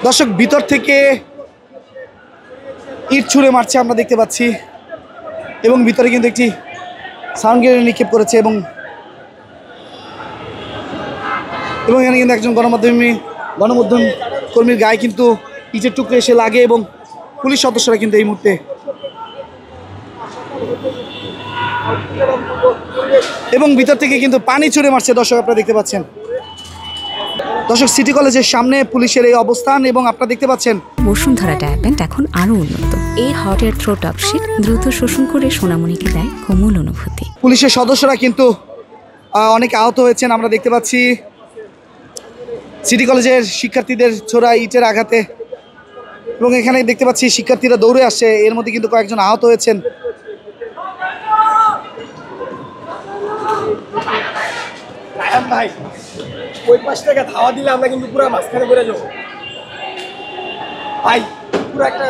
দর্শক ভিতর থেকে ইট ছুঁড়ে মারছে আমরা দেখতে পাচ্ছি, এবং ভিতরে কিন্তু একটি সাউন্ড গ্রেনেড নিক্ষেপ করেছে, এবং এখানে কিন্তু একজন গণমাধ্যম কর্মীর গায়ে কিন্তু ইটের টুকরে এসে লাগে, এবং পুলিশ সদস্যরা কিন্তু এই মুহূর্তে এবং ভিতর থেকে কিন্তু পানি ছুঁড়ে মারছে। দর্শক আপনারা দেখতে পাচ্ছেন, দর্শক সিটি কলেজের সামনে পুলিশের এই অবস্থান, এবং আপনারা দেখতে পাচ্ছেন বসুন্ধরা ডায়ার প্যান্ট এখন আরো উন্নত। এই hot air through top sheet দ্রুত শোষণ করে সোনামণিকে দেয় কোমল অনুভূতি। পুলিশের সদস্যরা কিন্তু অনেক আহত হয়েছেন আমরা দেখতে পাচ্ছি সিটি কলেজের শিক্ষার্থীদের ছোড়া ইটের আঘাতে, এবং এখানে দেখতে পাচ্ছি শিক্ষার্থীরা দৌড়ে আসছে, এর মধ্যে কিন্তু কয়েকজন আহত হয়েছেন। ভাই ওই পাশ থেকে ধাওয়া দিলে আমরা কিন্তু পুরো মাঝখানে পড়ে যাবো ভাই, পুরো একটা।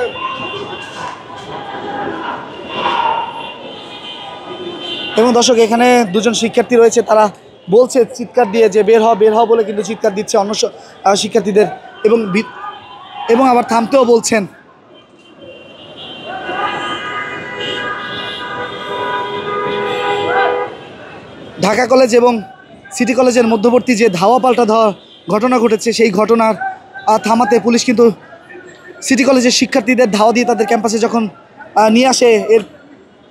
এবং দর্শক এখানে দুজন শিক্ষার্থী রয়েছে, তারা বলছে চিৎকার দিয়ে যে বের হ বলে কিন্তু চিৎকার দিচ্ছে অন্য শিক্ষার্থীদের, এবং আবার থামতেও বলছেন। ঢাকা কলেজ এবং সিটি কলেজের মধ্যবর্তী যে ধাওয়া পাল্টা ঘটনা ঘটেছে, সেই ঘটনার থামাতে পুলিশ কিন্তু সিটি কলেজের শিক্ষার্থীদের ধাওয়া দিয়ে তাদের ক্যাম্পাসে যখন নিয়ে আসে, এর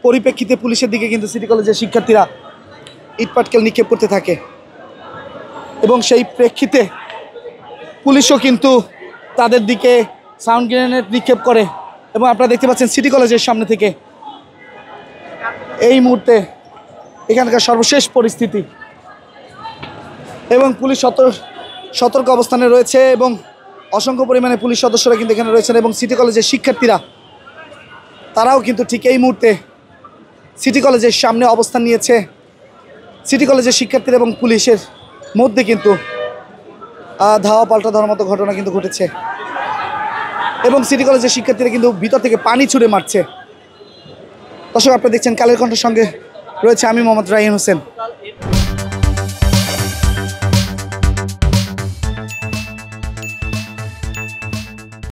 পরিপ্রেক্ষিতে পুলিশের দিকে কিন্তু সিটি কলেজের শিক্ষার্থীরা ইটপাটকেল নিক্ষেপ করতে থাকে, এবং সেই প্রেক্ষিতে পুলিশও কিন্তু তাদের দিকে সাউন্ড গ্রেনেড নিক্ষেপ করে। এবং আপনারা দেখতে পাচ্ছেন সিটি কলেজের সামনে থেকে এই মুহূর্তে এখানকার সর্বশেষ পরিস্থিতি, এবং পুলিশ সতর্ক অবস্থানে রয়েছে, এবং অসংখ্য পরিমাণে পুলিশ সদস্যরা কিন্তু এখানে রয়েছেন, এবং সিটি কলেজের শিক্ষার্থীরা তারাও কিন্তু ঠিক এই মুহূর্তে সিটি কলেজের সামনে অবস্থান নিয়েছে। সিটি কলেজের শিক্ষার্থীরা এবং পুলিশের মধ্যে কিন্তু ধাওয়া পাল্টা দেওয়ার মতো ঘটনা কিন্তু ঘটেছে, এবং সিটি কলেজের শিক্ষার্থীরা কিন্তু ভিতর থেকে পানি ছুঁড়ে মারছে। দর্শক আপনারা দেখছেন কালের কণ্ঠের সঙ্গে রয়েছে আমি মোহাম্মদ রায়হান হোসেন।